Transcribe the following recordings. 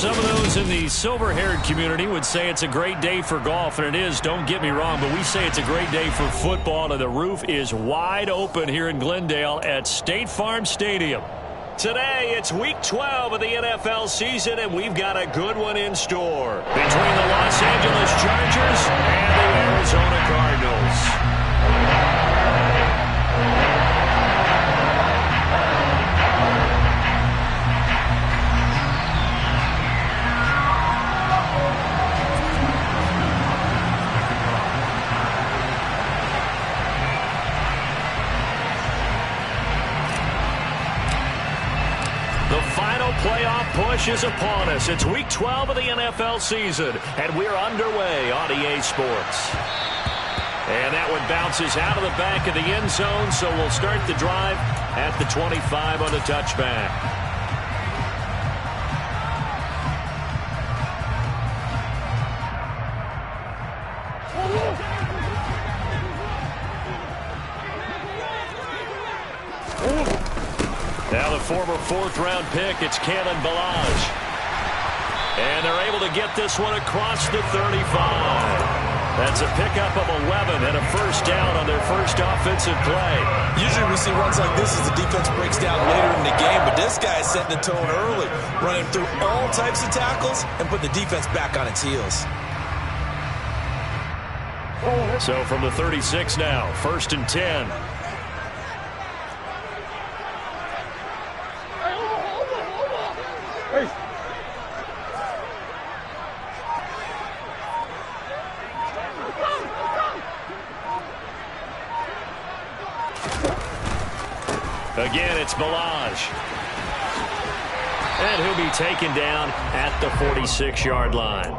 Some of those in the silver-haired community would say it's a great day for golf, and it is, don't get me wrong, but we say it's a great day for football, and the roof is wide open here in Glendale at State Farm Stadium. Today, it's Week 12 of the NFL season, and we've got a good one in store between the Los Angeles Chargers and the Arizona Cardinals. Playoff push is upon us. It's Week 12 of the NFL season, and we're underway on EA Sports. And that one bounces out of the back of the end zone, so we'll start the drive at the 25 on the touchback. Now the former fourth-round pick, it's Kalen Ballage. And they're able to get this one across the 35. That's a pickup of 11 and a first down on their first offensive play. Usually we see runs like this as the defense breaks down later in the game, but this guy is setting the tone early, running through all types of tackles and putting the defense back on its heels. So from the 36 now, 1st and 10. Again, it's Ballage. And he'll be taken down at the 46-yard line.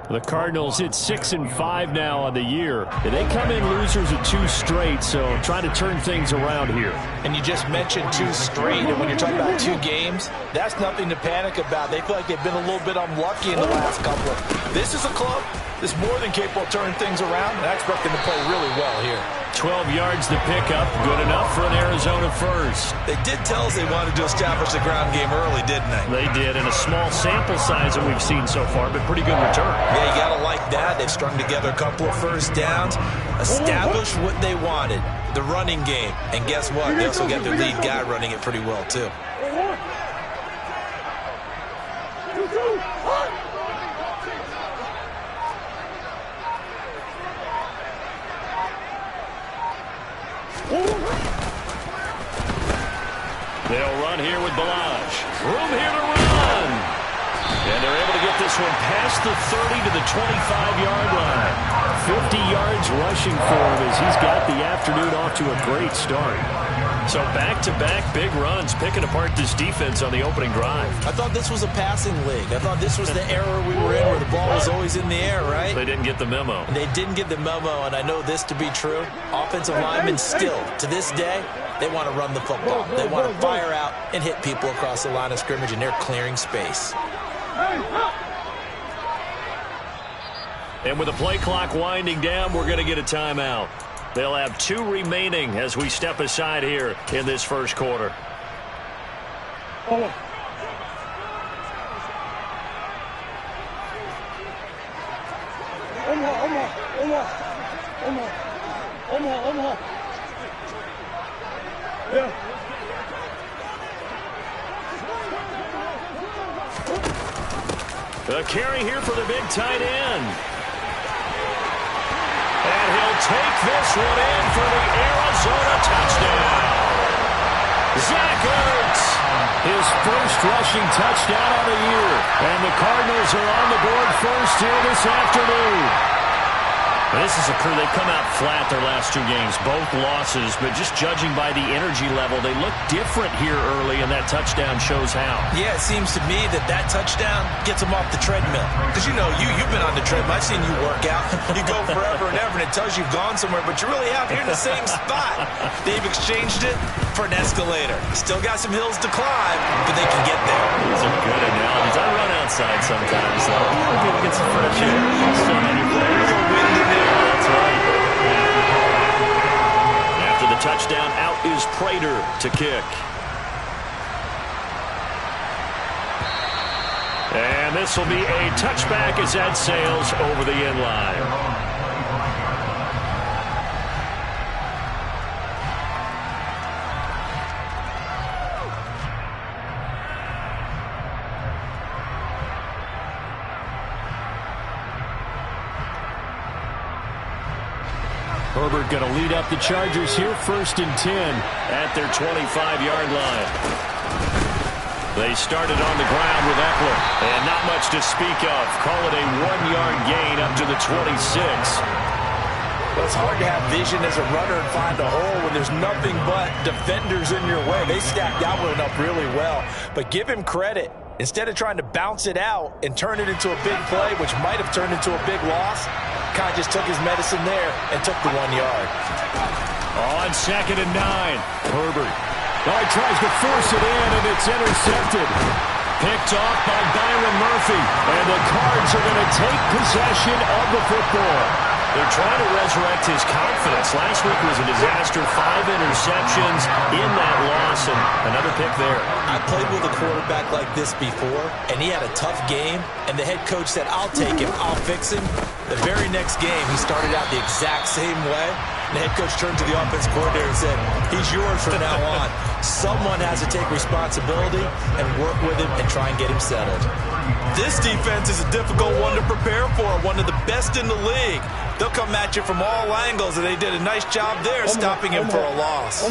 The Cardinals hit 6-5 now on the year. They come in losers of 2 straight, so trying to turn things around here. And you just mentioned 2 straight, and when you're talking about 2 games, that's nothing to panic about. They feel like they've been a little bit unlucky in the last couple. This is a club that's more than capable of turning things around, and I expect them to play really well here. 12 yards to pick up, good enough for an Arizona first. They did tell us they wanted to establish the ground game early, didn't they? They did, in a small sample size that we've seen so far, but pretty good return. Yeah, you got to like that. They've strung together a couple of first downs, established what they wanted, the running game. And guess what? They also got their lead guy running it pretty well, too. They'll run here with Ballage. Room here to run. And they're able to get this one past the 30 to the 25-yard line. 50 yards rushing for him as he's got the afternoon off to a great start. So back-to-back big runs, picking apart this defense on the opening drive. I thought this was a passing league. I thought this was the era we were in where the ball was always in the air, right? They didn't get the memo. They didn't get the memo, and I know this to be true. Offensive linemen still, to this day, they want to run the football. They want to fire out and hit people across the line of scrimmage, and they're clearing space. And with the play clock winding down, we're going to get a timeout. They'll have 2 remaining as we step aside here in this first quarter. A carry here for the big tight end. And he'll take this one in for the Arizona touchdown. Zach Ertz, his first rushing touchdown of the year. And the Cardinals are on the board first here this afternoon. This is a crew, they've come out flat their last 2 games, both losses, but just judging by the energy level, they look different here early, and that touchdown shows how. Yeah, it seems to me that touchdown gets them off the treadmill. Because, you know, you've been on the treadmill. I've seen you work out. You go forever and ever, and it tells you you've gone somewhere, but you really haven't. You're in the same spot. They've exchanged it for an escalator. Still got some hills to climb, but they can get there. These are good analogies. I run outside sometimes, though. Maybe get some fresh air. Still on your place. Wind in there. That's right. After the touchdown, out is Prater to kick. And this will be a touchback as that sails over the end line. Herbert going to lead up the Chargers here, 1st and 10 at their 25-yard line. They started on the ground with Eckler, and not much to speak of. Call it a 1-yard gain up to the 26. Well, it's hard to have vision as a runner and find a hole when there's nothing but defenders in your way. They stacked that one up really well. But give him credit. Instead of trying to bounce it out and turn it into a big play, which might have turned into a big loss, kind of just took his medicine there and took the 1 yard. On 2nd and 9, Herbert. Oh, he tries to force it in, and it's intercepted. Picked off by Byron Murphy, and the Cards are going to take possession of the football. They're trying to resurrect his confidence. Last week was a disaster. 5 interceptions in that loss, and another pick there. I played with a quarterback like this before, and he had a tough game, and the head coach said, I'll take him, I'll fix him. The very next game, he started out the exact same way. The head coach turned to the offense coordinator and said, he's yours from now on. Someone has to take responsibility and work with him and try and get him settled. This defense is a difficult one to prepare for, one of the best in the league. They'll come at you from all angles, and they did a nice job there stopping him for a loss.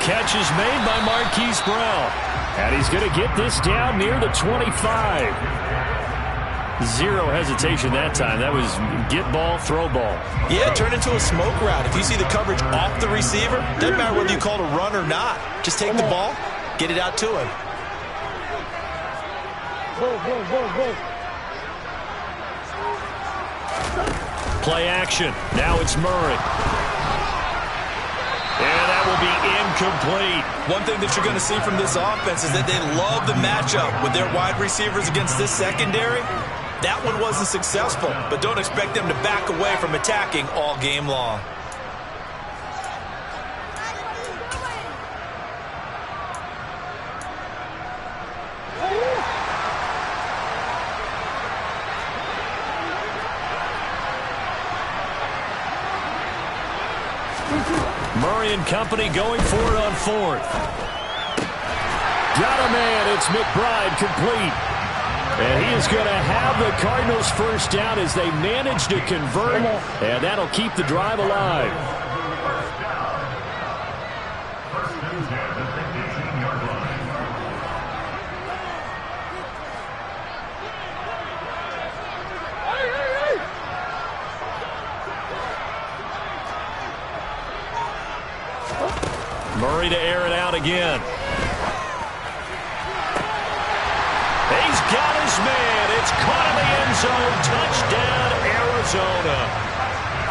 Catch is made by Marquise Brown. And he's going to get this down near the 25. Zero hesitation that time. That was get ball, throw ball. Yeah, turn into a smoke route. If you see the coverage off the receiver, doesn't matter whether you call it a run or not. Just take the ball, get it out to him. Play action. Now it's Murray. And that will be incomplete. One thing that you're going to see from this offense is that they love the matchup with their wide receivers against this secondary. That one wasn't successful, but don't expect them to back away from attacking all game long. Murray and company going for it on 4th. Got a man. It's McBride complete. And he is going to have the Cardinals first down as they manage to convert. And that'll keep the drive alive. Murray to air it out again. He's got his man. It's caught in the end zone. Touchdown, Arizona.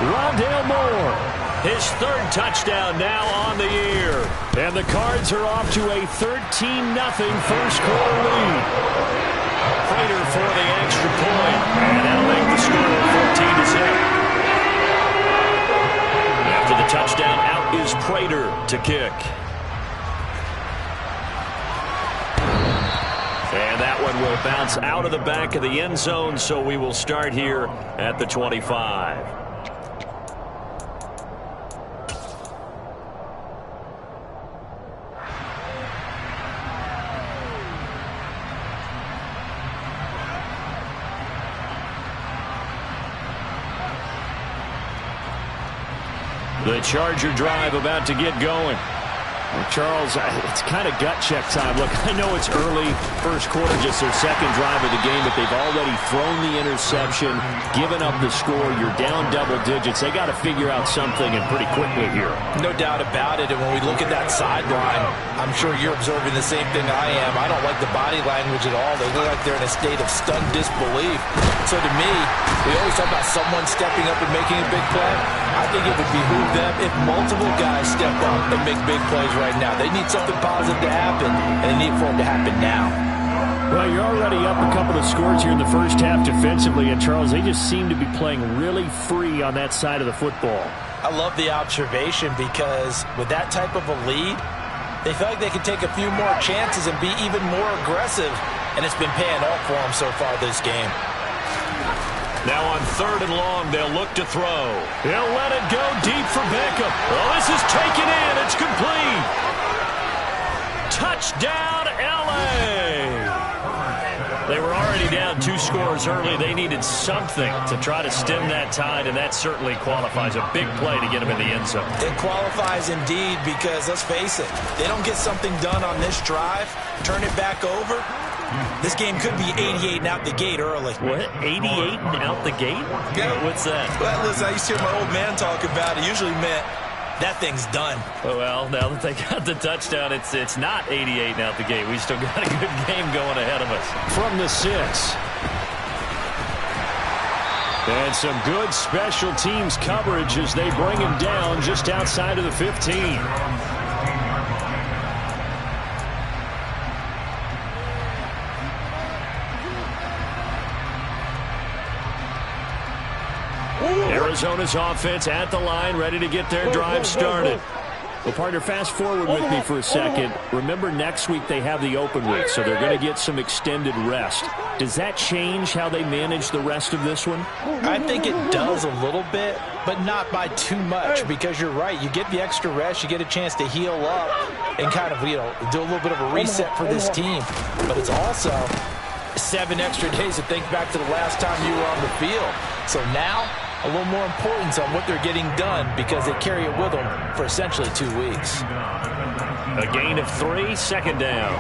Rondale Moore, his 3rd touchdown now on the year. And the Cards are off to a 13-0 first quarter lead. Prater for the extra point. And that'll make the score 14-0. After the touchdown, out is Prater to kick. And that one will bounce out of the back of the end zone, so we will start here at the 25. The Charger drive about to get going. Well, Charles, it's kind of gut check time. Look, I know it's early, first quarter, just their 2nd drive of the game, but they've already thrown the interception, given up the score. You're down double digits. They got to figure out something, and pretty quickly here. No doubt about it, and when we look at that sideline, I'm sure you're observing the same thing I am. I don't like the body language at all. They look like they're in a state of stunned disbelief. So to me, we always talk about someone stepping up and making a big play. I think it would behoove them if multiple guys step up and make big plays right now. They need something positive to happen, and they need for it to happen now. Well, you're already up a couple of scores here in the first half defensively, and Charles, they just seem to be playing really free on that side of the football. I love the observation because with that type of a lead, they feel like they can take a few more chances and be even more aggressive, and it's been paying off for them so far this game. Now on 3rd and long, they'll look to throw. He'll let it go deep for Beckham. Well, this is taken in. It's complete. Touchdown, L.A. They were already down 2 scores early. They needed something to try to stem that tide, and that certainly qualifies. A big play to get them in the end zone. It qualifies indeed because, let's face it, they don't get something done on this drive, turn it back over, this game could be 88 and out the gate early. What? 88 and out the gate? Yeah. What's that? Well, listen, I used to hear my old man talk about it. Usually meant that thing's done. Well, now that they got the touchdown, it's not 88 and out the gate. We still got a good game going ahead of us. From the 6. And some good special teams coverage as they bring him down just outside of the 15. Arizona's offense at the line, ready to get their drive started. Well, partner, fast forward with me for a second. Remember, next week they have the open week, so they're going to get some extended rest. Does that change how they manage the rest of this one? I think it does a little bit, but not by too much, because you're right. You get the extra rest, you get a chance to heal up and kind of, do a little bit of a reset for this team. But it's also 7 extra days to think back to the last time you were on the field. So now, a little more importance on what they're getting done because they carry it with them for essentially 2 weeks. A gain of 3, 2nd down.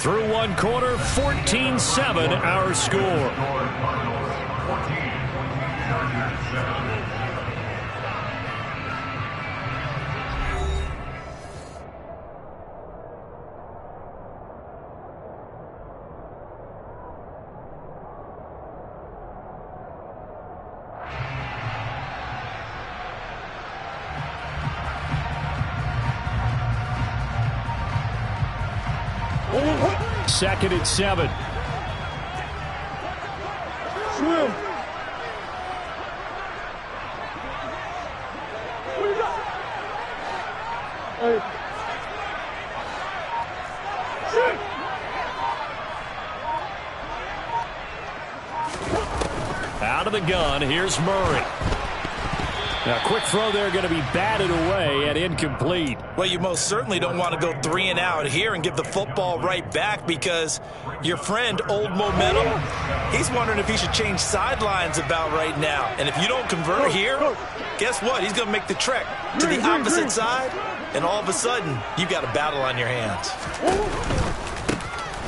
Through 1 quarter, 14-7 our score. Second and 7. Swim. Out of the gun, here's Murray. Now, quick throw there, going to be batted away and incomplete. Well, you most certainly don't want to go 3 and out here and give the football right back because your friend, Old Momentum, he's wondering if he should change sidelines about right now. And if you don't convert here, guess what? He's going to make the trek to the opposite side, and all of a sudden, you've got a battle on your hands.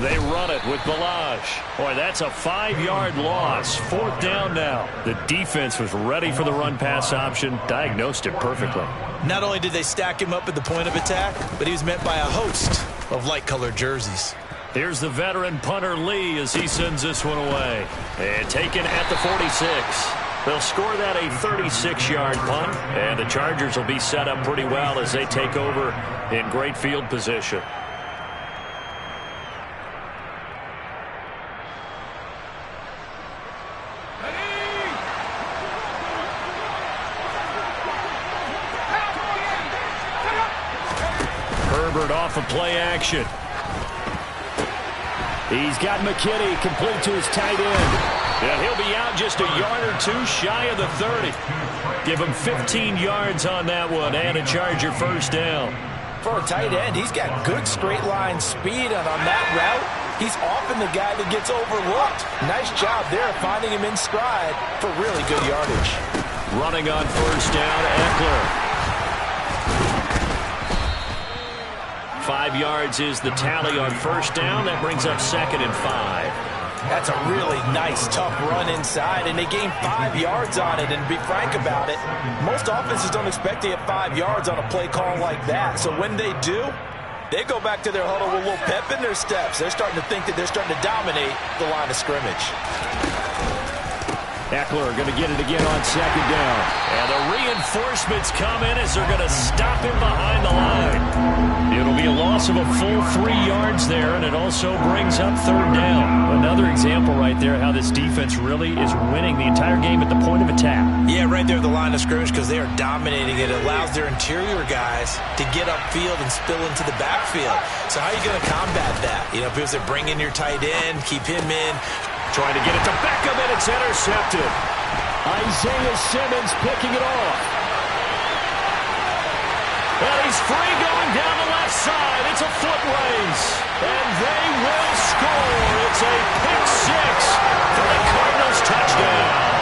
They run it with Balaj. Boy, that's a 5-yard loss. 4th down now. The defense was ready for the run-pass option, diagnosed it perfectly. Not only did they stack him up at the point of attack, but he was met by a host of light-colored jerseys. Here's the veteran punter Lee as he sends this one away. And taken at the 46. They'll score that a 36-yard punt, and the Chargers will be set up pretty well as they take over in great field position. Off of play action. He's got McKinney complete to his tight end. And he'll be out just a yard or 2 shy of the 30. Give him 15 yards on that one and a Charger 1st down. For a tight end, he's got good straight line speed, and on that route, he's often the guy that gets overlooked. Nice job there finding him in stride for really good yardage. Running on 1st down, Eckler. 5 yards is the tally on 1st down. That brings up 2nd and 5. That's a really nice, tough run inside, and they gained 5 yards on it. And to be frank about it, most offenses don't expect to get 5 yards on a play call like that. So when they do, they go back to their huddle with a little pep in their steps. They're starting to think that they're starting to dominate the line of scrimmage. Eckler going to get it again on second down. And the reinforcements come in as they're going to stop him behind the line. It'll be a loss of a full 3 yards there, and it also brings up third down. Another example right there how this defense really is winning the entire game at the point of attack. Yeah, right there at the line of scrimmage because they are dominating it. It allows their interior guys to get upfield and spill into the backfield. So how are you going to combat that? You know, because they bring in your tight end, keep him in. Trying to get it to Beckham, and it's intercepted. Isaiah Simmons picking it off. And he's free going down the left side. It's a foot race. And they will score. It's a pick six for the Cardinals touchdown.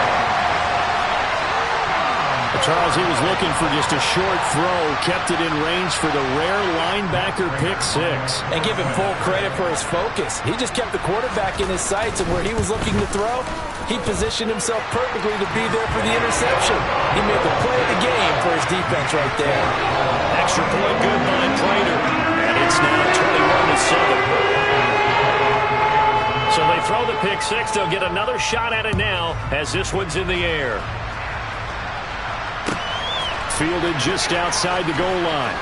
Charles, he was looking for just a short throw, kept it in range for the rare linebacker pick six. And give him full credit for his focus. He just kept the quarterback in his sights, and where he was looking to throw, he positioned himself perfectly to be there for the interception. He made the play of the game for his defense right there. Extra point good by Prater. And it's now 21-7. So they throw the pick six. They'll get another shot at it now as this one's in the air. Fielded just outside the goal line.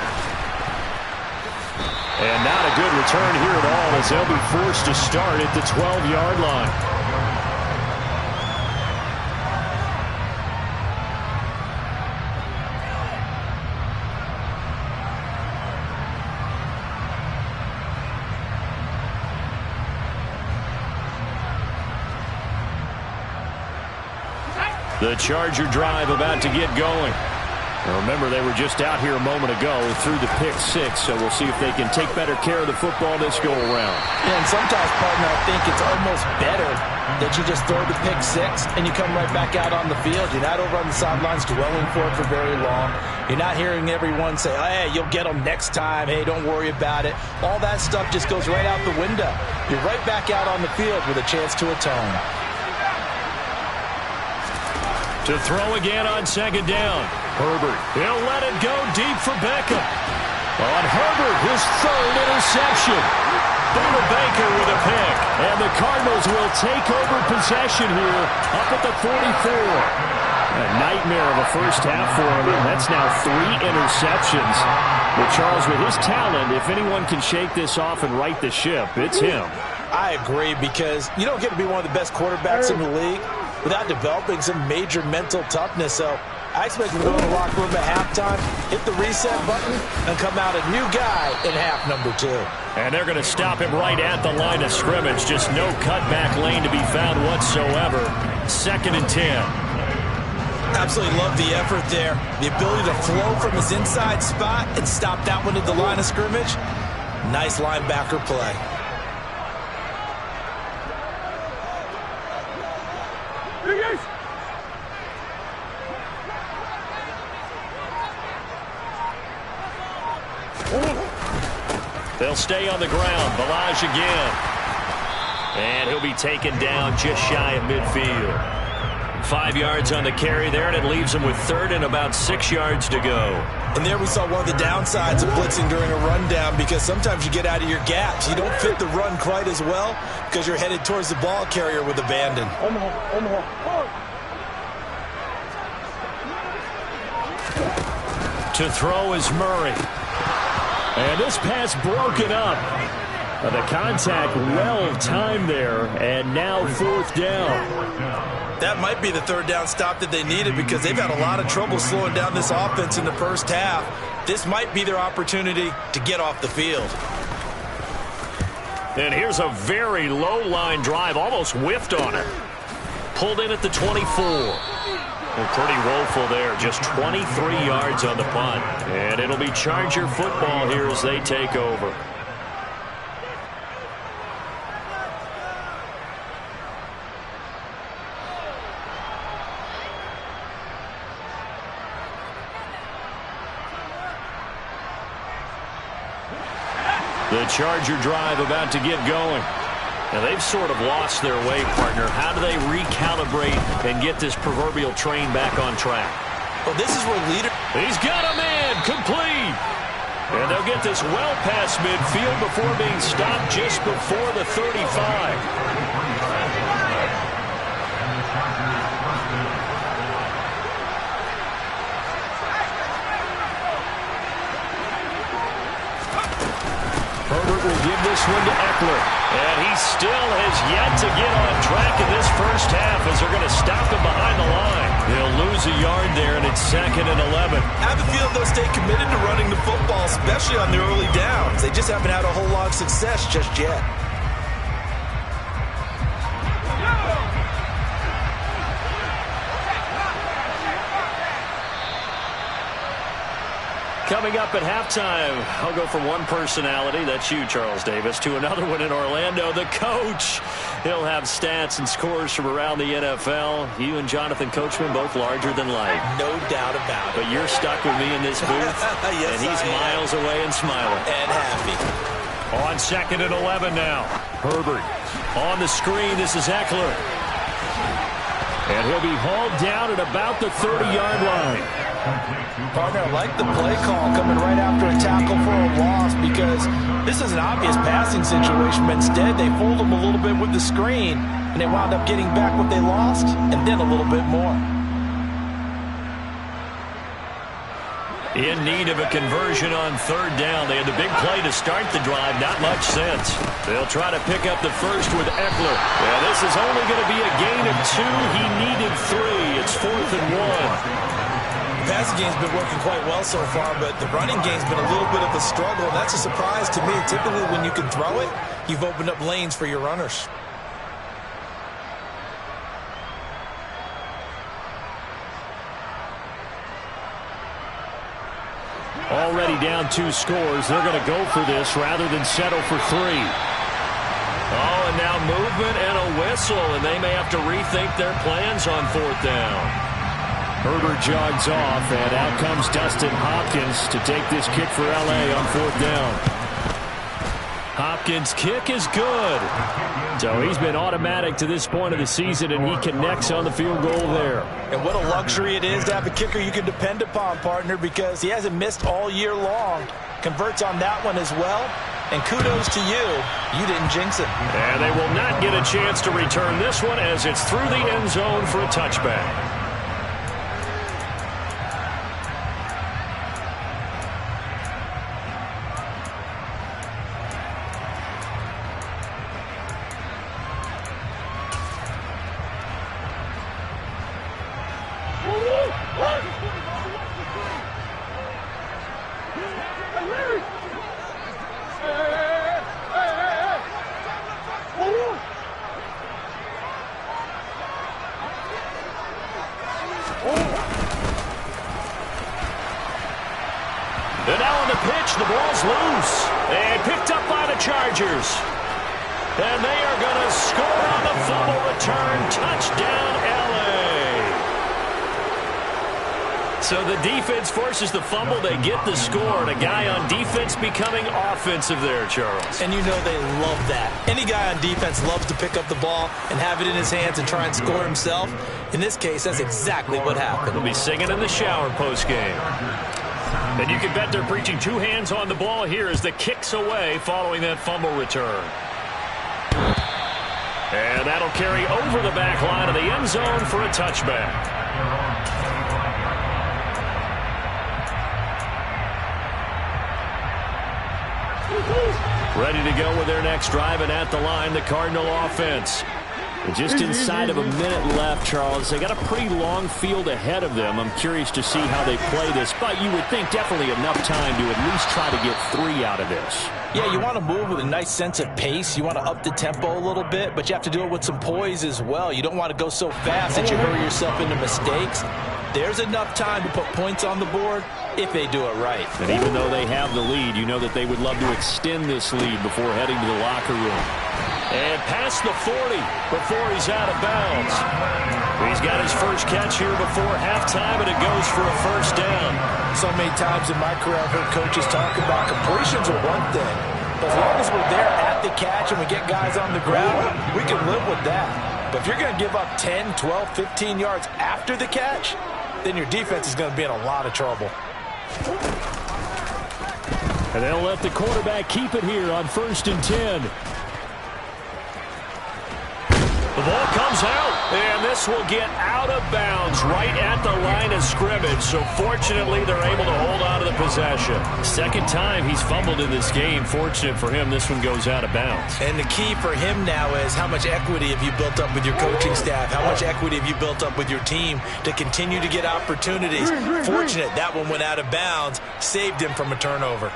And not a good return here at all as they'll be forced to start at the 12-yard line. The Charger drive about to get going. Now remember, they were just out here a moment ago through the pick six, so we'll see if they can take better care of the football this go-around. Yeah, and sometimes, partner, I think it's almost better that you just throw the pick six and you come right back out on the field. You're not over on the sidelines dwelling for it for very long. You're not hearing everyone say, oh, hey, you'll get them next time. Hey, don't worry about it. All that stuff just goes right out the window. You're right back out on the field with a chance to atone. To throw again on second down. Herbert, he'll let it go deep for Beckham. On Herbert, his third interception. Buda Baker with a pick. And the Cardinals will take over possession here up at the 44. A nightmare of a first half for him, and that's now 3 interceptions. But Charles, with his talent, if anyone can shake this off and right the ship, it's him. I agree, because you don't get to be one of the best quarterbacks in the league without developing some major mental toughness. So I expect him to go in the locker room at halftime, hit the reset button, and come out a new guy in half number 2. And they're going to stop him right at the line of scrimmage. Just no cutback lane to be found whatsoever. 2nd and 10. Absolutely love the effort there. The ability to flow from his inside spot and stop that one at the line of scrimmage. Nice linebacker play. They'll stay on the ground. Balaj again. And he'll be taken down just shy of midfield. 5 yards on the carry there, and it leaves him with 3rd and about 6 yards to go. And there we saw one of the downsides of blitzing during a rundown, because sometimes you get out of your gaps. You don't fit the run quite as well because you're headed towards the ball carrier with abandon. To throw is Murray. And this pass broken up. The contact well timed there, and now 4th down. That might be the 3rd down stop that they needed, because they've had a lot of trouble slowing down this offense in the first half. This might be their opportunity to get off the field. And here's a very low line drive, almost whiffed on it. Pulled in at the 24. Well, pretty woeful there, just 23 yards on the punt. And it'll be Charger football here as they take over. The Charger drive about to get going. Now, they've sort of lost their way, partner. How do they recalibrate and get this proverbial train back on track? Well, this is where leader... He's got a man, complete. And they'll get this well past midfield before being stopped just before the 35. Herbert will give this one to Eckler. And he still has yet to get on track in this first half as they're going to stop him behind the line. He'll lose a yard there, and it's 2nd and 11. I have a feeling they'll stay committed to running the football, especially on the early downs. They just haven't had a whole lot of success just yet. Coming up at halftime, I'll go from one personality, that's you, Charles Davis, to another one in Orlando, the coach. He'll have stats and scores from around the NFL. You and Jonathan Coachman both larger than life. No doubt about it. But you're stuck with me in this booth, yes, and he's miles away and smiling. And happy. On 2nd and 11 now. Herbert on the screen. This is Eckler. And he'll be hauled down at about the 30-yard line. Partner, I like the play call coming right after a tackle for a loss because this is an obvious passing situation, but instead they fooled him a little bit with the screen, and they wound up getting back what they lost and then a little bit more. In need of a conversion on 3rd down. They had the big play to start the drive. Not much sense. They'll try to pick up the first with Eckler. Yeah, this is only going to be a gain of 2. He needed 3. It's 4th and 1. The passing game's been working quite well so far, but the running game's been a little bit of a struggle, and that's a surprise to me. Typically, when you can throw it, you've opened up lanes for your runners. Already down 2 scores. They're going to go for this rather than settle for 3. Oh, and now movement and a whistle, and they may have to rethink their plans on 4th down. Herbert jogs off, and out comes Dustin Hopkins to take this kick for L.A. on 4th down. Hopkins' kick is good. So he's been automatic to this point of the season, and he connects on the field goal there. And what a luxury it is to have a kicker you can depend upon, partner, because he hasn't missed all year long. Converts on that one as well. And kudos to you. You didn't jinx it. And they will not get a chance to return this one as it's through the end zone for a touchback. And now on the pitch, the ball's loose. And picked up by the Chargers. And they are going to score on the fumble return. Touchdown, L.A. So the defense forces the fumble. They get the score. And a guy on defense becoming offensive there, Charles. And you know they love that. Any guy on defense loves to pick up the ball and have it in his hands and try and score himself. In this case, that's exactly what happened. He'll be singing in the shower post-game. And you can bet they're preaching 2 hands on the ball here as the kick's away following that fumble return. And that'll carry over the back line of the end zone for a touchback. Ready to go with their next drive, and at the line, the Cardinal offense. Just inside of a minute left, Charles. They got a pretty long field ahead of them. I'm curious to see how they play this, but you would think definitely enough time to at least try to get 3 out of this. Yeah, you want to move with a nice sense of pace. You want to up the tempo a little bit, but you have to do it with some poise as well. You don't want to go so fast that you hurry yourself into mistakes. There's enough time to put points on the board if they do it right. And even though they have the lead, you know that they would love to extend this lead before heading to the locker room. And past the 40 before he's out of bounds. He's got his first catch here before halftime, and it goes for a first down. So many times in my career I've heard coaches talk about completions are one thing. But as long as we're there at the catch and we get guys on the ground, we can live with that. But if you're going to give up 10, 12, 15 yards after the catch, then your defense is going to be in a lot of trouble. And they'll let the quarterback keep it here on 1st and 10. The ball comes out, and this will get out of bounds right at the line of scrimmage. So fortunately, they're able to hold on to the possession. Second time he's fumbled in this game. Fortunate for him, this one goes out of bounds. And the key for him now is how much equity have you built up with your coaching staff? How much equity have you built up with your team to continue to get opportunities? Fortunate that one went out of bounds, saved him from a turnover.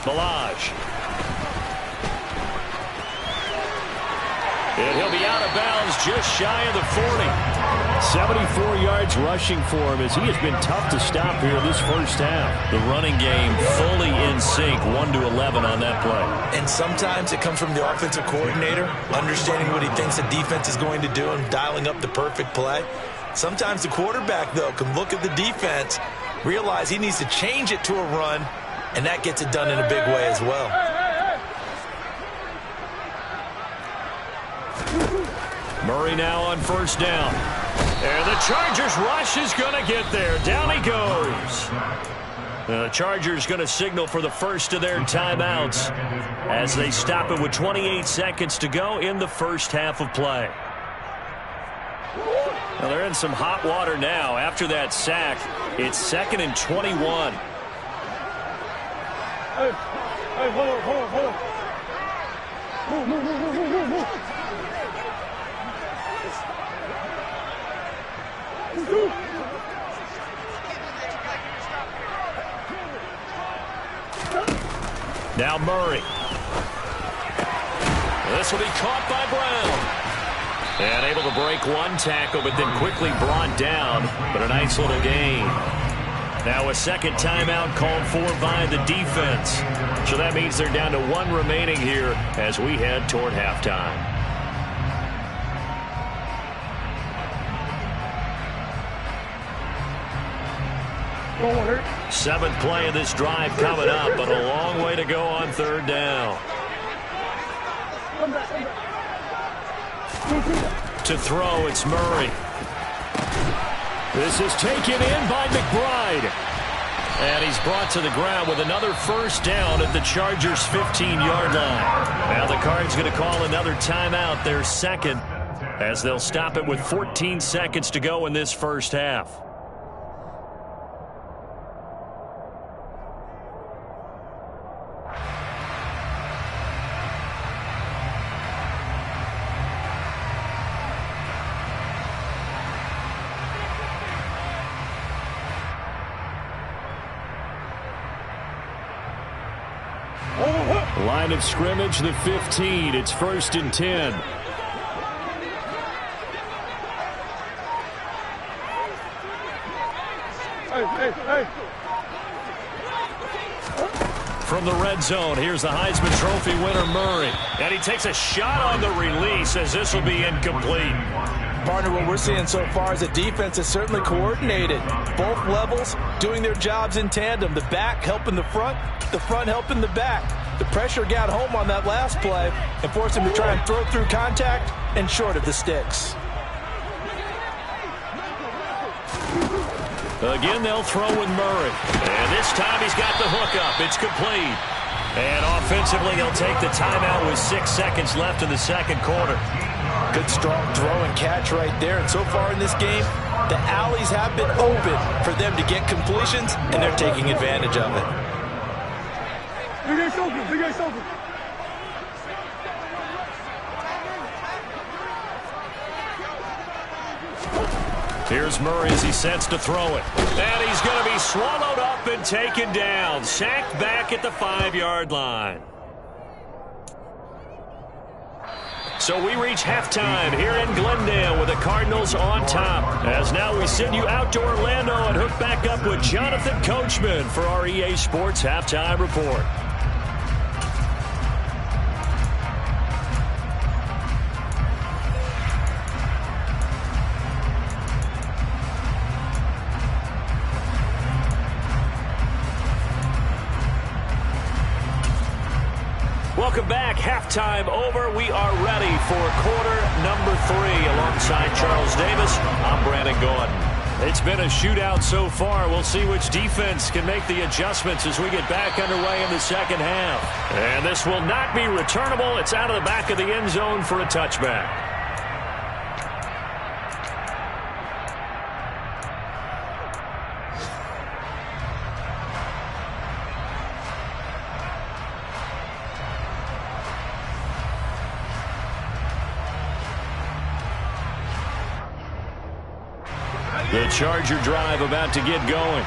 Balaj. And he'll be out of bounds just shy of the 40. 74 yards rushing for him as he has been tough to stop here this first half. The running game fully in sync, 1-11 on that play. And sometimes it comes from the offensive coordinator, understanding what he thinks the defense is going to do and dialing up the perfect play. Sometimes the quarterback, though, can look at the defense, realize he needs to change it to a run, and that gets it done in a big way as well. Murray now on first down. And the Chargers rush is going to get there. Down he goes. The Chargers going to signal for the first of their timeouts as they stop it with 28 seconds to go in the first half of play. Well, they're in some hot water now. After that sack, it's 2nd and 21. Hey, hold on. Move. Now Murray. This will be caught by Brown. And able to break one tackle, but then quickly brought down. But a nice little gain. Now a second timeout called for by the defense. So that means they're down to 1 remaining here as we head toward halftime. Seventh play of this drive coming up, but a long way to go on third down. To throw, it's Murray. This is taken in by McBride. And he's brought to the ground with another first down at the Chargers' 15-yard line. Now the Cards going to call another timeout, their second, as they'll stop it with 14 seconds to go in this first half. Line of scrimmage, the 15. It's 1st and 10. Hey. From the red zone, here's the Heisman Trophy winner, Murray. And he takes a shot on the release as this will be incomplete. Partner, what we're seeing so far is the defense is certainly coordinated. Both levels doing their jobs in tandem. The back helping the front helping the back. The pressure got home on that last play and forced him to try and throw through contact and short of the sticks. Again, they'll throw with Murray. And this time he's got the hookup. It's complete. And offensively, he'll take the timeout with 6 seconds left in the second quarter. Good strong throw and catch right there. And so far in this game, the alleys have been open for them to get completions, and they're taking advantage of it. Big guy's open. Here's Murray as he sets to throw it. And he's going to be swallowed up and taken down. Sacked back at the 5-yard line. So we reach halftime here in Glendale with the Cardinals on top. As now we send you out to Orlando and hook back up with Jonathan Coachman for our EA Sports Halftime Report. Welcome back. Halftime over. We are ready for quarter number 3. Alongside Charles Davis, I'm Brandon Gordon. It's been a shootout so far. We'll see which defense can make the adjustments as we get back underway in the second half. And this will not be returnable. It's out of the back of the end zone for a touchback. The Charger drive about to get going.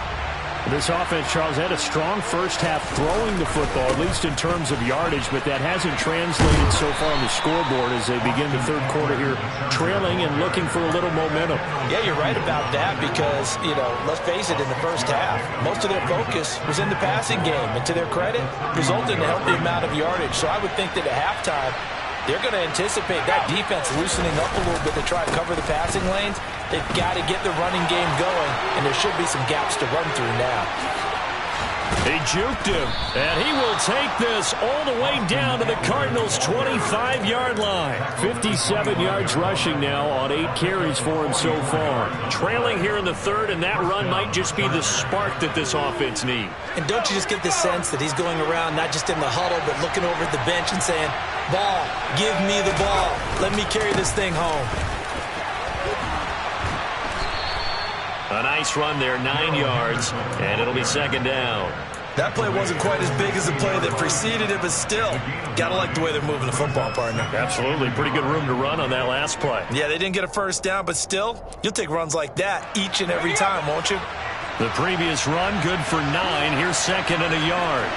This offense, Charles, had a strong first half throwing the football, at least in terms of yardage, but that hasn't translated so far on the scoreboard as they begin the third quarter here, trailing and looking for a little momentum. Yeah, you're right about that because, let's face it, in the first half, most of their focus was in the passing game, and to their credit, resulted in a healthy amount of yardage. So I would think that at halftime, they're going to anticipate that defense loosening up a little bit to try to cover the passing lanes. They've got to get the running game going, and there should be some gaps to run through now. He juked him, and he will take this all the way down to the Cardinals' 25-yard line. 57 yards rushing now on 8 carries for him so far. Trailing here in the third, and that run might just be the spark that this offense needs. And don't you just get the sense that he's going around not just in the huddle, but looking over at the bench and saying, ball, give me the ball. Let me carry this thing home. A nice run there, 9 yards, and it'll be second down. That play wasn't quite as big as the play that preceded it, but still, got to like the way they're moving the football, partner. Absolutely. Pretty good room to run on that last play. Yeah, they didn't get a first down, but still, you'll take runs like that each and every time, won't you? The previous run, good for 9. Here's second and a yard.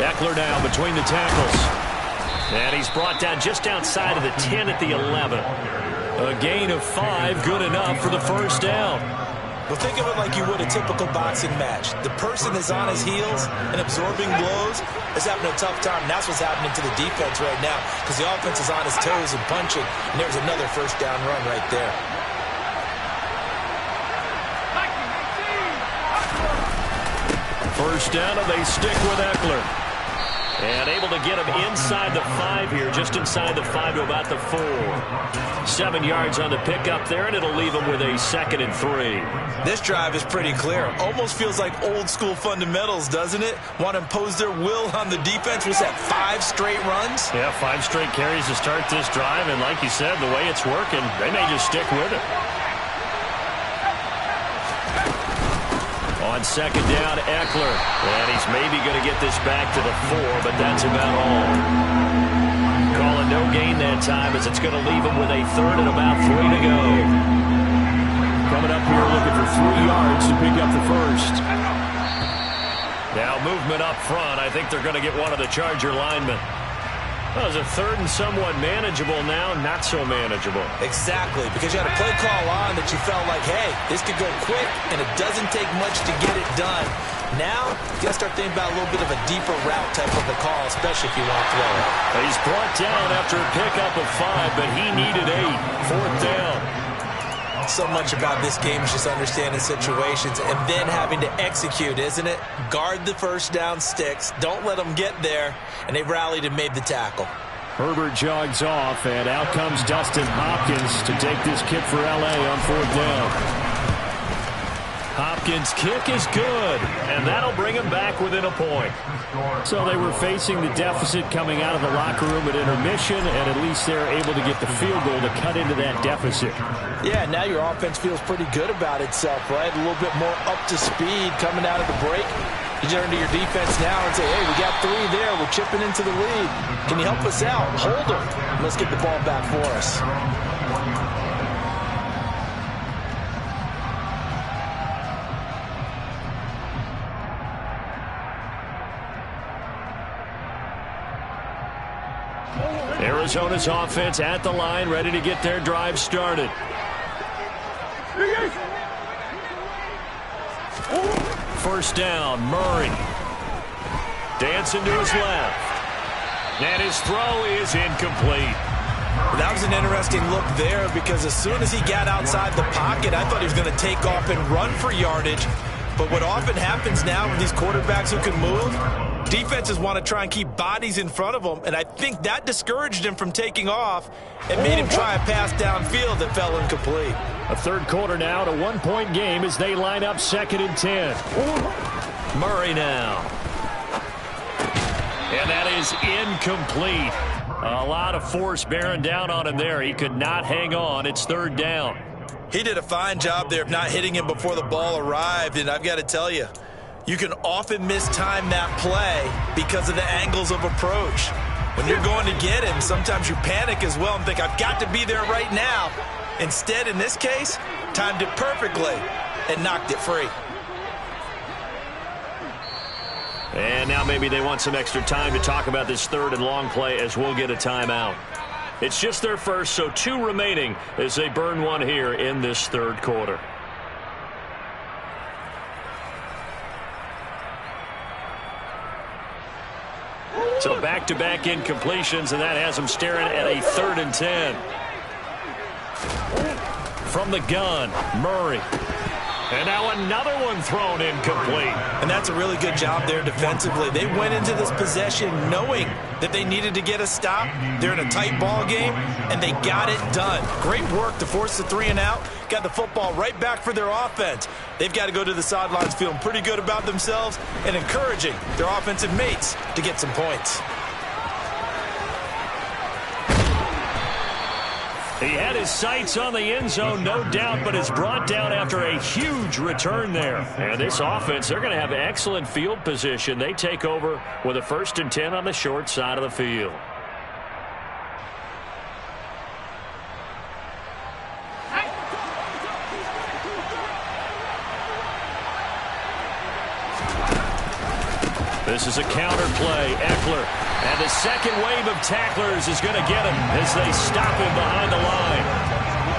Eckler now between the tackles. And he's brought down just outside of the 10 at the 11. A gain of 5, good enough for the first down. Well, think of it like you would a typical boxing match. The person is on his heels and absorbing blows is having a tough time. And that's what's happening to the defense right now because the offense is on his toes and punching. And there's another first down run right there. First down, and they stick with Eckler. And able to get him inside the 5 here, just inside the 5 to about the 4. 7 yards on the pickup there, and it'll leave him with a 2nd and 3. This drive is pretty clear. Almost feels like old school fundamentals, doesn't it? Want to impose their will on the defense. Was that 5 straight runs? Yeah, 5 straight carries to start this drive, and like you said, the way it's working, they may just stick with it. On second down, Eckler. And he's maybe going to get this back to the 4, but that's about all. Calling no gain that time as it's going to leave him with a 3rd and about 3 to go. Coming up here looking for 3 yards to pick up the first. Now movement up front. I think they're going to get one of the Charger linemen. Well, it's a 3rd and somewhat manageable now, not so manageable. Exactly, because you had a play call on that you felt like, hey, this could go quick, and it doesn't take much to get it done. Now, you got to start thinking about a little bit of a deeper route type of a call, especially if you want to throw it. He's brought down after a pickup of 5, but he needed 8. 4th down. So much about this game is just understanding situations and then having to execute, isn't it? Guard the first down sticks. Don't let them get there. And they rallied and made the tackle. Herbert jogs off, and out comes Dustin Hopkins to take this kick for L.A. on 4th down. Hopkins' kick is good, and that'll bring him back within a point. So they were facing the deficit coming out of the locker room at intermission, and at least they're able to get the field goal to cut into that deficit. Yeah, now your offense feels pretty good about itself, right? A little bit more up to speed coming out of the break. You turn to your defense now and say, hey, we got 3 there. We're chipping into the lead. Can you help us out? Hold them. Let's get the ball back for us. Arizona's offense at the line, ready to get their drive started. First down, Murray. Dancing to his left. And his throw is incomplete. That was an interesting look there because as soon as he got outside the pocket, I thought he was going to take off and run for yardage. But what often happens now with these quarterbacks who can move, defenses want to try and keep bodies in front of them, and I think that discouraged him from taking off and made him try a pass downfield that fell incomplete. A third quarter now, to 1-point game as they line up 2nd and 10. Murray now. And that is incomplete. A lot of force bearing down on him there. He could not hang on. It's 3rd down. He did a fine job there of not hitting him before the ball arrived, and I've got to tell you, you can often mistime that play because of the angles of approach. When you're going to get him, sometimes you panic as well and think, I've got to be there right now. Instead, in this case, timed it perfectly and knocked it free. And now maybe they want some extra time to talk about this 3rd and long play as we'll get a timeout. It's just their first, so 2 remaining as they burn one here in this 3rd quarter. So back-to-back incompletions, and that has them staring at a 3rd and 10. From the gun, Murray. And now another one thrown incomplete. And that's a really good job there defensively. They went into this possession knowing that they needed to get a stop. They're in a tight ball game, and they got it done. Great work to force the 3 and out. Got the football right back for their offense. They've got to go to the sidelines feeling pretty good about themselves and encouraging their offensive mates to get some points. He had his sights on the end zone, no doubt, but is brought down after a huge return there. And this offense, they're going to have excellent field position. They take over with a 1st and 10 on the short side of the field. This is a counter play. Eckler. And the second wave of tacklers is going to get him as they stop him behind the line.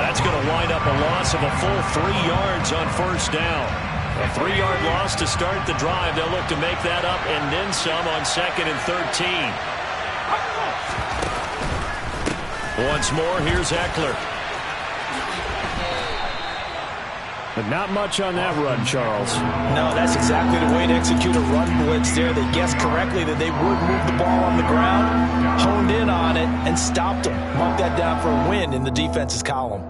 That's going to wind up a loss of a full 3 yards on 1st down. A 3-yard loss to start the drive. They'll look to make that up and then some on 2nd and 13. Once more, here's Eckler. But not much on that run, Charles. No, that's exactly the way to execute a run blitz there. They guessed correctly that they would move the ball on the ground, honed in on it, and stopped them. Mark that down for a win in the defense's column.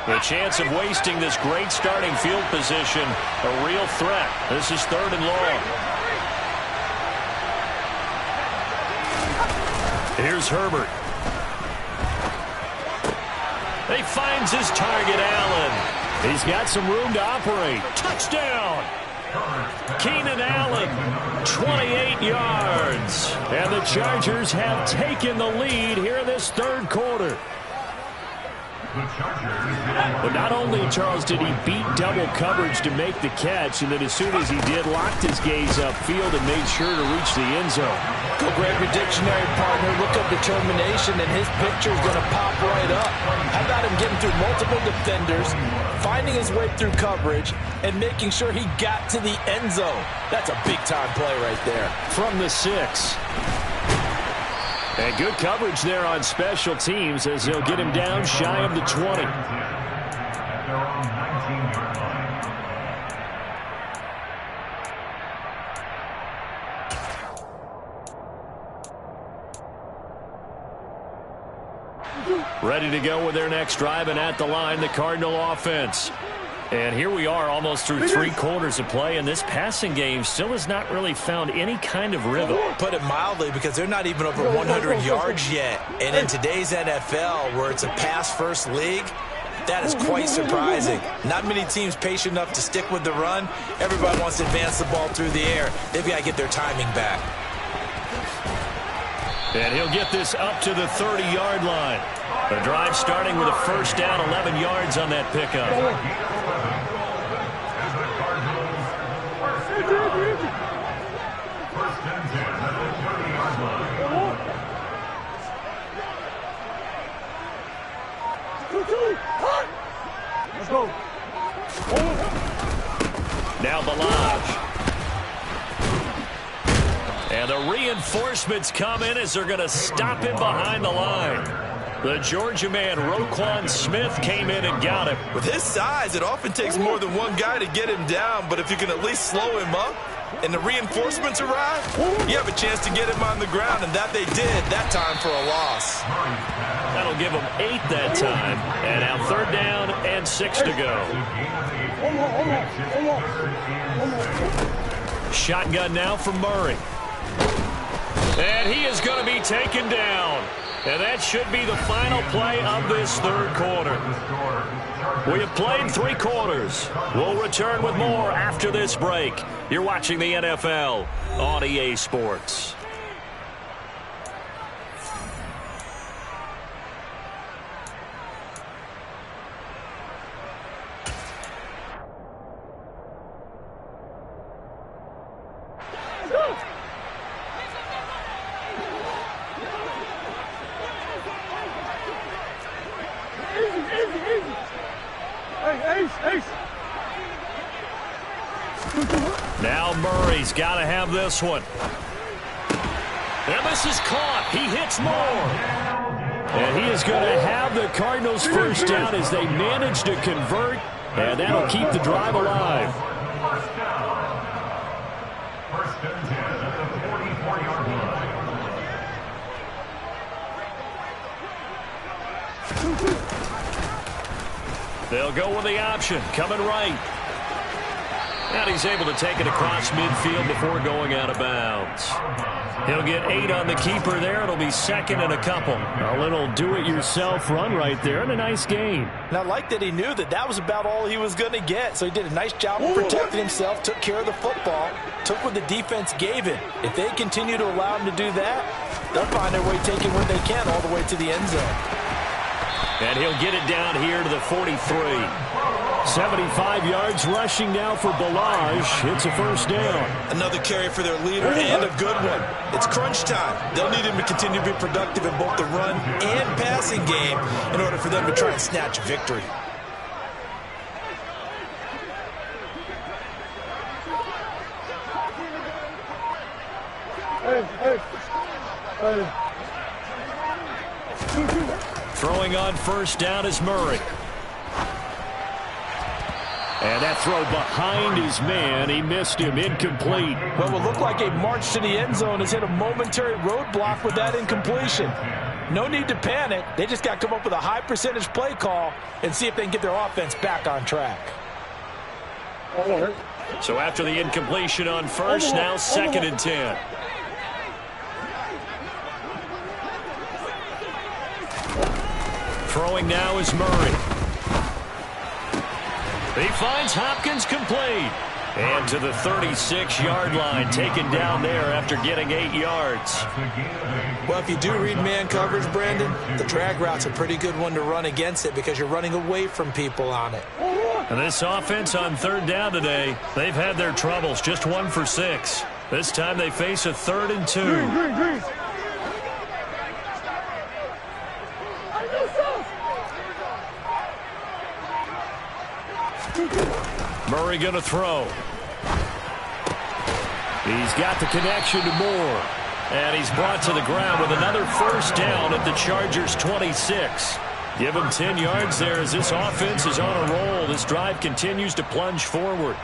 The chance of wasting this great starting field position, a real threat. This is 3rd and long. Here's Herbert. He finds his target, Allen. He's got some room to operate. Touchdown! Keenan Allen, 28 yards. And the Chargers have taken the lead here in this 3rd quarter. But not only, Charles, did he beat double coverage to make the catch, and then as soon as he did, locked his gaze upfield and made sure to reach the end zone. Go grab your dictionary, partner. Look up determination, and his picture is going to pop right up. How about him getting through multiple defenders, finding his way through coverage, and making sure he got to the end zone? That's a big-time play right there. From the 6. And good coverage there on special teams as they'll get him down shy of the 20. Ready to go with their next drive, and at the line, the Cardinal offense. And here we are almost through 3 quarters of play, and this passing game still has not really found any kind of rhythm. Put it mildly, because they're not even over 100 yards yet. And in today's NFL, where it's a pass-first league, that is quite surprising. Not many teams patient enough to stick with the run. Everybody wants to advance the ball through the air. They've got to get their timing back. And he'll get this up to the 30-yard line. The drive starting with a 1st down, 11 yards on that pickup. Let's go. Now the Lodge. And the reinforcements come in as they're going to stop him behind the line. The Georgia man, Roquan Smith, came in and got him. With his size, it often takes more than one guy to get him down, but if you can at least slow him up and the reinforcements arrive, you have a chance to get him on the ground, and that they did that time for a loss. That'll give him 8 that time. And now 3rd down and 6 to go. Shotgun now from Murray. And he is going to be taken down. And that should be the final play of this 3rd quarter. We have played 3 quarters. We'll return with more after this break. You're watching the NFL on EA Sports. Now Murray's got to have this one. And this is caught. He hits more. And he is going to have the Cardinals first down as they manage to convert. And that'll keep the drive alive. They'll go with the option, coming right. And he's able to take it across midfield before going out of bounds. He'll get 8 on the keeper there. It'll be 2nd and a couple. A little do-it-yourself run right there and a nice gain. And I like that he knew that that was about all he was going to get. So he did a nice job of protecting himself, took care of the football, took what the defense gave him. If they continue to allow him to do that, they'll find their way taking what they can all the way to the end zone. And he'll get it down here to the 43. 75 yards rushing now for Balaj. It's a first down. Another carry for their leader and a good one. It's crunch time. They'll need him to continue to be productive in both the run and passing game in order for them to try and snatch a victory. Throwing on first down is Murray. And that throw behind his man. He missed him. Incomplete. What will look like a march to the end zone has hit a momentary roadblock with that incompletion. No need to panic. They just got to come up with a high percentage play call and see if they can get their offense back on track. So after the incompletion on first, now 2nd and 10. Throwing now is Murray. He finds Hopkins complete. And to the 36-yard line, taken down there after getting 8 yards. Well, if you do read man coverage, Brandon, the drag route's a pretty good one to run against it because you're running away from people on it. And this offense on 3rd down today, they've had their troubles, just 1 for 6. This time they face a 3rd and 2. Green. Murray going to throw. He's got the connection to Moore. And he's brought to the ground with another first down at the Chargers' 26. Give him 10 yards there as this offense is on a roll. This drive continues to plunge forward.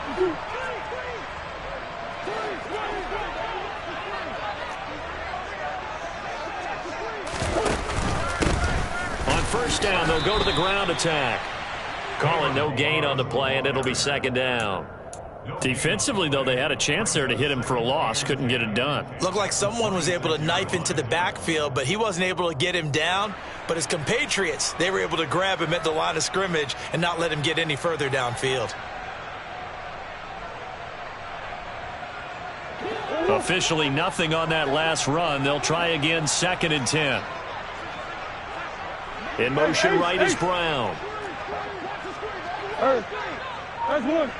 On first down, they'll go to the ground attack. Calling no gain on the play, and it'll be 2nd down. Defensively, though, they had a chance there to hit him for a loss. Couldn't get it done. Looked like someone was able to knife into the backfield, but he wasn't able to get him down. But his compatriots, they were able to grab him at the line of scrimmage and not let him get any further downfield. Officially nothing on that last run. They'll try again, 2nd and 10. In motion right is Brown. That's one.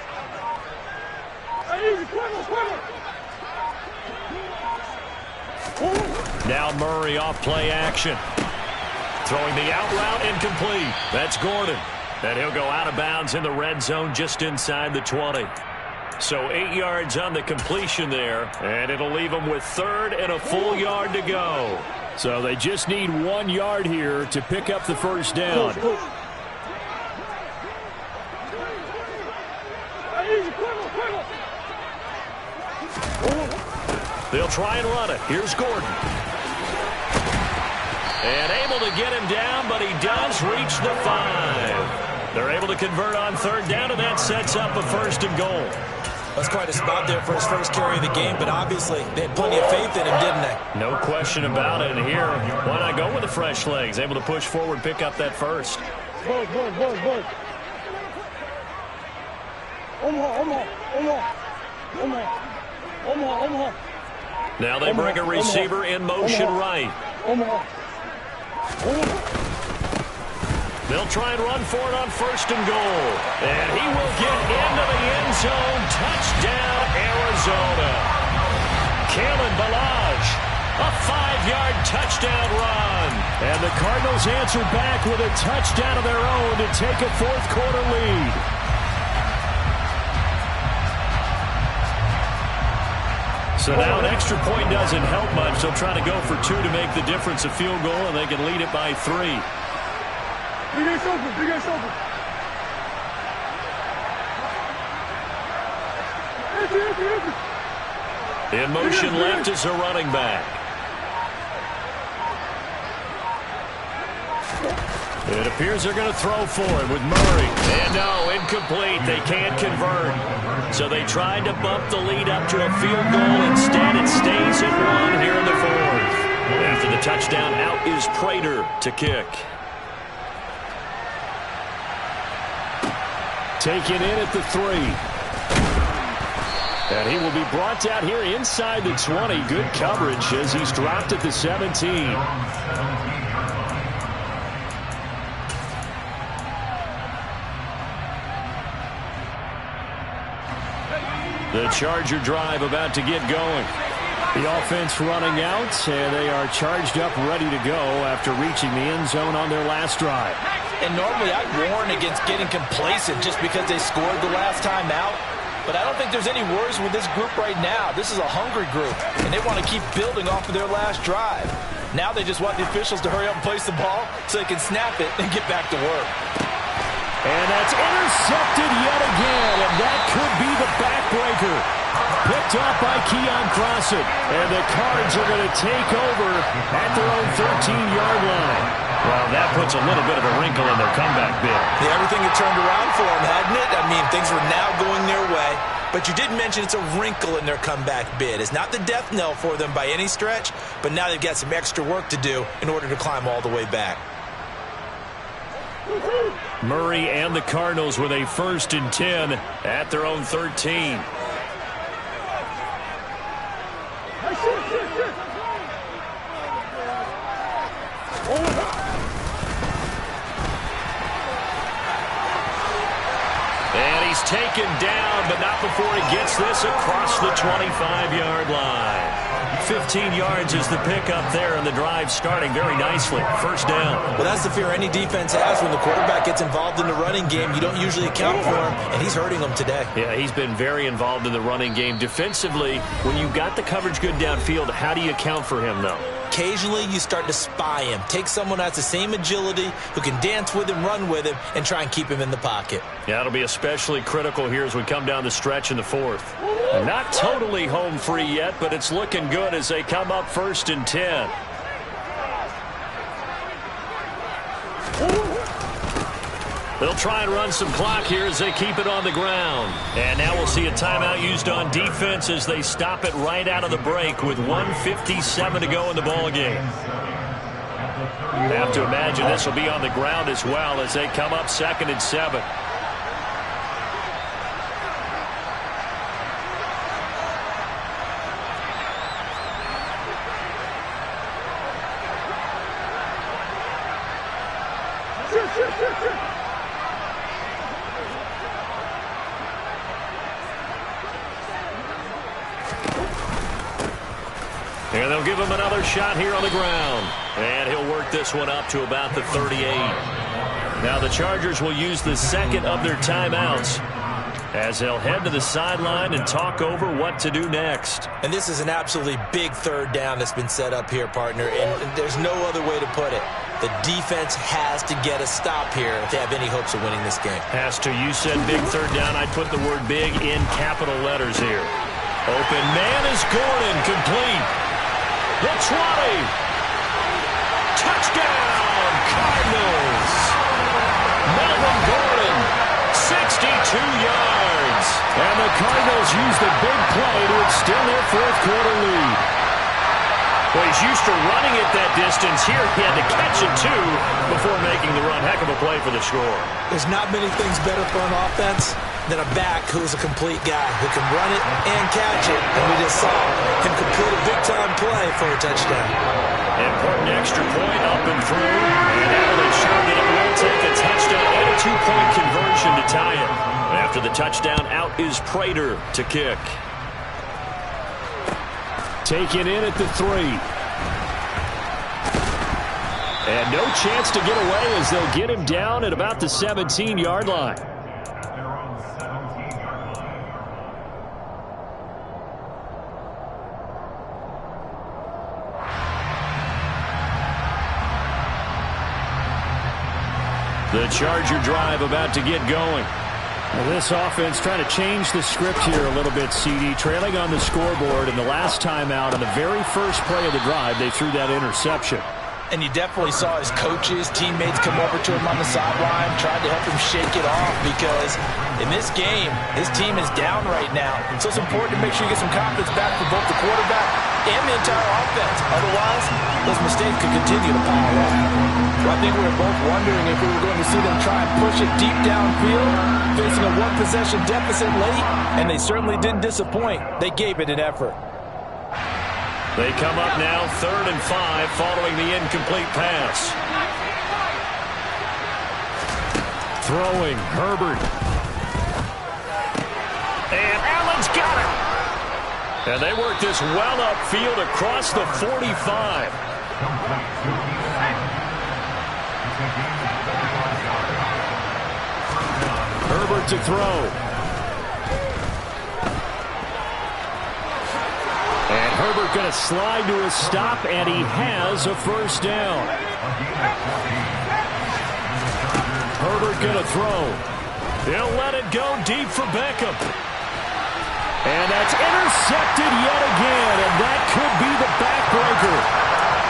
Now Murray off play action. Throwing the out route incomplete. That's Gordon. And he'll go out of bounds in the red zone just inside the 20. So 8 yards on the completion there. And it'll leave him with 3rd and a full yard to go. So they just need 1 yard here to pick up the first down. They'll try and run it. Here's Gordon. And able to get him down, but he does reach the 5. They're able to convert on third down, and that sets up a 1st and goal. That's quite a spot there for his first carry of the game, but obviously they had plenty of faith in him, didn't they? No question about it. And here, why not go with the fresh legs? Able to push forward, pick up that first. Buzz. Omaha. Now they bring a receiver in motion right. They'll try and run for it on 1st and goal. And he will get into the end zone. Touchdown, Arizona. Kalen Ballage, a 5-yard touchdown run. And the Cardinals answer back with a touchdown of their own to take a 4th quarter lead. So now an extra point doesn't help much. They'll try to go for 2 to make the difference a field goal, and they can lead it by 3. Big ass open. In motion left is a running back. It appears they're going to throw for it with Murray. And no, incomplete. They can't convert. So they tried to bump the lead up to a field goal. Instead, it stays at 1 here in the 4th. After the touchdown, out is Prater to kick. Taken in at the 3. And he will be brought down here inside the 20. Good coverage as he's dropped at the 17. The Charger drive about to get going. The offense running out, and they are charged up, ready to go after reaching the end zone on their last drive. And normally I'd warn against getting complacent just because they scored the last time out. But I don't think there's any worries with this group right now. This is a hungry group, and they want to keep building off of their last drive. Now they just want the officials to hurry up and place the ball so they can snap it and get back to work. And that's intercepted yet again, and that could be the backbreaker. Picked off by Keon Crossett, and the Cards are going to take over at their own 13-yard line. Well, that puts a little bit of a wrinkle in their comeback bid. Yeah, everything had turned around for them, hadn't it? I mean, things were now going their way. But you did mention it's a wrinkle in their comeback bid. It's not the death knell for them by any stretch, but now they've got some extra work to do in order to climb all the way back. Murray and the Cardinals with a 1st and 10 at their own 13. And he's taken down, but not before he gets this across the 25-yard line. 15 yards is the pickup there, and the drive starting very nicely. 1st down. Well, that's the fear any defense has when the quarterback gets involved in the running game. You don't usually account for him, and he's hurting them today. Yeah, he's been very involved in the running game. Defensively, when you got the coverage good downfield, how do you account for him, though? Occasionally, you start to spy him. Take someone that's the same agility, who can dance with him, run with him, and try and keep him in the pocket. Yeah, it'll be especially critical here as we come down the stretch in the 4th. Not totally home free yet, but it's looking good as they come up 1st and 10. They'll try and run some clock here as they keep it on the ground. And now we'll see a timeout used on defense as they stop it right out of the break with 1:57 to go in the ballgame. Have to imagine this will be on the ground as well as they come up 2nd and 7. And they'll give him another shot here on the ground. And he'll work this one up to about the 38. Now the Chargers will use the 2nd of their timeouts. as they'll head to the sideline and talk over what to do next. And this is an absolutely big third down that's been set up here, partner, and there's no other way to put it. The defense has to get a stop here if they have any hopes of winning this game. Has to. You said big third down. I'd put the word big in capital letters here. Open man is Gordon, complete. The 20. Touchdown, Cardinals. Melvin Gordon, 62 yards. And the Cardinals use the big play to extend their fourth quarter lead. Well, he's used to running it that distance. Here he had to catch it, too, before making the run. Heck of a play for the score. There's not many things better for an offense than a back who's a complete guy who can run it and catch it. And we just saw him complete a big-time play for a touchdown. Important extra point up and through. And Adelaide showed that it will take a touchdown and a two-point conversion to tie it. After the touchdown, out is Prater to kick. Taken in at the 3. And no chance to get away as they'll get him down at about the 17-yard line. The Charger drive about to get going. Well, this offense trying to change the script here a little bit, CD. Trailing on the scoreboard, and the last time out on the very first play of the drive, they threw that interception. And you definitely saw his coaches, teammates come over to him on the sideline, tried to help him shake it off because in this game, his team is down right now. So it's important to make sure you get some confidence back for both the quarterback and the entire offense. Otherwise, those mistakes could continue to pile up. Well, I think we were both wondering if we were going to see them try and push it deep downfield, facing a one-possession deficit late, and they certainly didn't disappoint. They gave it an effort. They come up now 3rd and 5 following the incomplete pass. Throwing, Herbert. And Allen's got it. And they work this well upfield across the 45. Herbert to throw. And Herbert going to slide to a stop, and he has a first down. Herbert going to throw. They'll let it go deep for Beckham. And that's intercepted yet again, and that could be the backbreaker.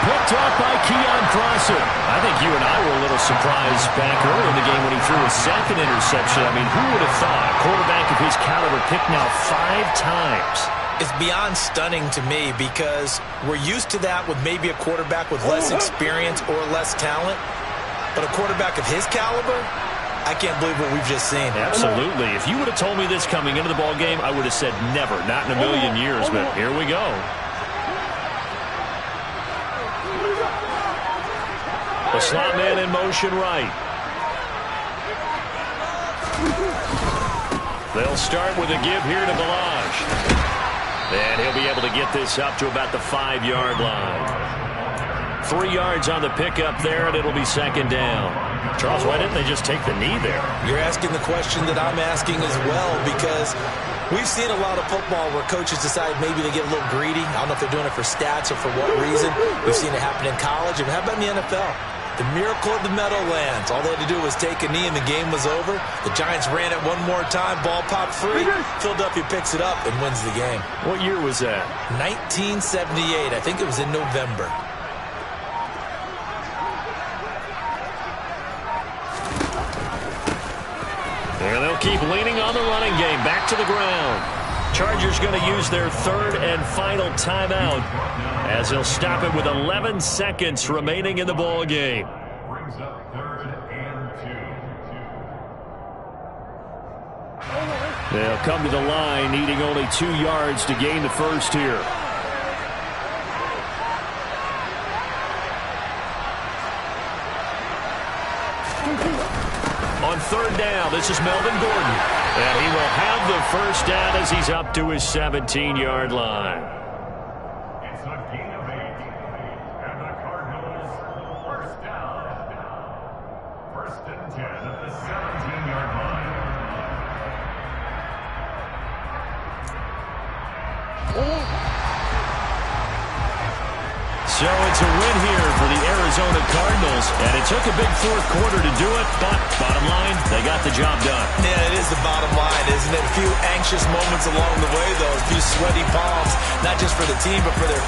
Picked off by Keon Crossen. I think you and I were a little surprised back early in the game when he threw a second interception. I mean, who would have thought a quarterback of his caliber picked now 5 times? It's beyond stunning to me because we're used to that with maybe a quarterback with less experience or less talent. But a quarterback of his caliber, I can't believe what we've just seen. Absolutely. If you would have told me this coming into the ball game, I would have said never, not in a million years. But here we go. The slot man in motion right. They'll start with a give here to Balaj. And he'll be able to get this up to about the 5-yard line. 3 yards on the pickup there, and it'll be 2nd down. Charles, why didn't they just take the knee there? You're asking the question that I'm asking as well, because we've seen a lot of football where coaches decide maybe they get a little greedy. I don't know if they're doing it for stats or for what reason. We've seen it happen in college. And how about in the NFL? The miracle of the Meadowlands. All they had to do was take a knee and the game was over. The Giants ran it one more time. Ball popped free. Philadelphia picks it up and wins the game. What year was that? 1978. I think it was in November. And they'll keep leaning on the running game. Back to the ground. Chargers going to use their 3rd and final timeout as they'll stop it with 11 seconds remaining in the ball game. Brings up 3rd and 2. They'll come to the line, needing only 2 yards to gain the first here. On 3rd down, this is Melvin Gordon. And he will have the first down as he's up to his 17-yard line. It's a gain of 8. And the Cardinals, first down. 1st and 10 at the 17-yard line. So it's a win here for the Arizona Cardinals, and it took a big fourth quarter to do it, but bottom line, they got the job done. Yeah, it is the bottom line, isn't it? A few anxious moments along the way, though, a few sweaty palms, not just for the team, but for their